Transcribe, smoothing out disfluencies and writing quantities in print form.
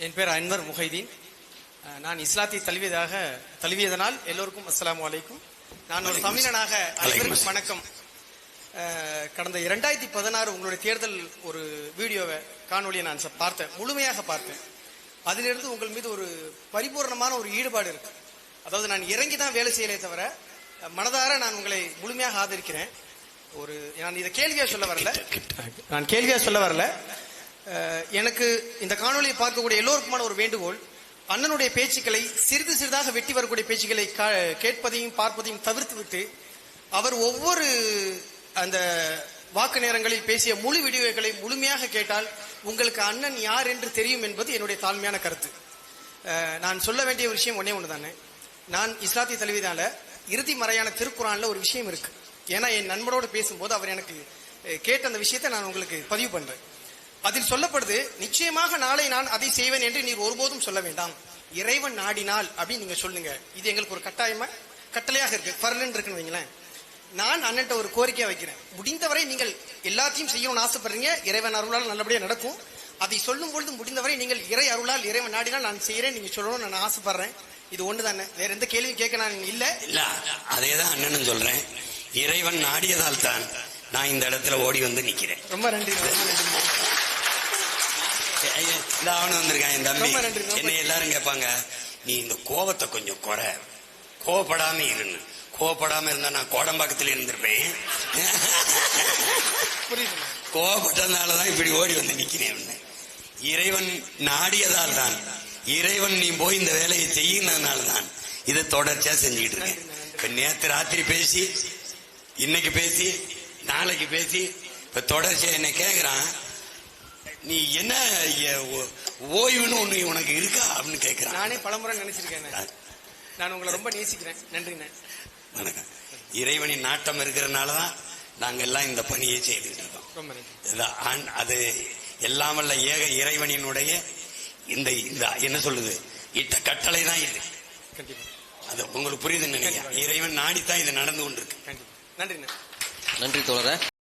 என் பேர் அன்வர் முஹைதீன். நான் இஸ்லாத்தை தழுவியதனால் எல்லோருக்கும் அஸ்ஸலாமு அலைக்கும். நான் ஒரு தமிழனாக அனைவருக்கும் வணக்கம். கடந்த 2016 உங்களுடைய தேர்தல் ஒரு வீடியோவை காணொலியை நான் பார்த்தேன், முழுமையாக பார்த்தேன். அதிலிருந்து உங்கள் மீது ஒரு பரிபூர்ணமான ஒரு ஈடுபாடு இருக்கு. அதாவது நான் இறங்கி தான் வேலை செய்யலே தவிர மனதார நான் உங்களை முழுமையாக ஆதரிக்கிறேன். நான் இதை கேள்வியா சொல்ல வரல. எனக்கு இந்த காணொலியை பார்க்கக்கூடிய எல்லோருக்குமான ஒரு வேண்டுகோள், அண்ணனுடைய பேச்சுக்களை சிறிது சிறிதாக வெட்டி வரக்கூடிய பேச்சுக்களை கேட்பதையும் பார்ப்பதையும் தவிர்த்து விட்டு அவர் ஒவ்வொரு அந்த வாக்கு நேரங்களில் பேசிய முழு வீடியோக்களை முழுமையாக கேட்டால் உங்களுக்கு அண்ணன் யார் என்று தெரியும் என்பது என்னுடைய தாழ்மையான கருத்து. நான் சொல்ல வேண்டிய விஷயம் ஒன்னே ஒன்று தானே. நான் இஸ்லாத்தை தழுவினால இறுதி மறையான திருக்குறான்ல ஒரு விஷயம் இருக்கு. ஏன்னா என் நண்பரோடு பேசும்போது அவர் எனக்கு கேட்ட அந்த விஷயத்தை நான் உங்களுக்கு பதிவு பண்றேன். அதில் சொல்லப்படுது, நிச்சயமாக நாளை நான் அதை செய்வேன் என்று நீர் ஒருபோதும் சொல்ல வேண்டாம், இறைவன் நாடினால் அப்படின்னு நீங்க சொல்லுங்க. இது எங்களுக்கு ஒரு கட்டளையாக இருக்கு, பரலன் இருக்குன்னு வைங்களேன். நான் அண்ணன்ட்ட ஒரு கோரிக்கையா வைக்கிறேன், முடிந்தவரை நீங்கள் எல்லாத்தையும் செய்யணும்னு ஆசைப்படுறீங்க, இறைவன் அருளால் நல்லபடியா நடக்கும். அதை சொல்லும் பொழுது முடிந்தவரை நீங்கள் இறை அருளால் இறைவன் நாடினால் நான் செய்யறேன் நீங்க சொல்லணும்னு நான் ஆசைப்படுறேன். இது ஒண்ணு தானே, வேற எந்த கேள்வியும் கேட்க நான் இல்ல. அதேதான் அண்ணனும் சொல்றேன், இறைவன் நாடியதால் தான் நான் இந்த இடத்துல ஓடி வந்து நிக்கிறேன். ரொம்ப நன்றி. அவனு வந்திருக்கான் என் தம்பி. என்ன எல்லாரும் கேட்பாங்க, நீ இந்த கோபத்தை கொஞ்சம் குறை, கோவப்படாம இருந்து. கோவப்படாம இருந்தா நான் கோடம்பாக்கத்தில் இருந்திருப்பேன். கோவப்பட்டதுனாலதான் இப்படி ஓடி வந்து நிக்கிறேன். இறைவன் நாடியதால் தான், இறைவன் நீ போய் இந்த வேலையை செய்யறதுனால தான் இதை தொடர்ச்சியா செஞ்சுக்கிட்டு இருக்கேன். இப்ப நேற்று ராத்திரி பேசி, இன்னைக்கு பேசி, நாளைக்கு பேசி, இப்ப தொடர்ச்சியா என்ன கேக்குறான், நீ என்ன ஓய்வுன்னு ஒண்ணு உனக்கு இருக்கா அப்படின்னு கேட்கிறான். நானே பலமுறை நினைச்சிருக்கேன். நான் உங்களை ரொம்ப நேசிக்கிறேன். நன்றிண்ணே. வணக்கம். இறைவனின் நாட்டம் இருக்கிறதுனாலதான் நாங்க எல்லாம் இந்த பணியை செய்துட்டு இருக்கோம். அது எல்லாமல்ல ஏக இறைவனினுடைய இந்த என்ன சொல்லுது, இட்ட கட்டளை தான் இது. அது உங்களுக்கு புரியுதுன்னு நினைக்கிறேன். இறைவன் நாடித்தான் இது நடந்து கொண்டிருக்கு. நன்றி. நன்றி தோழரே.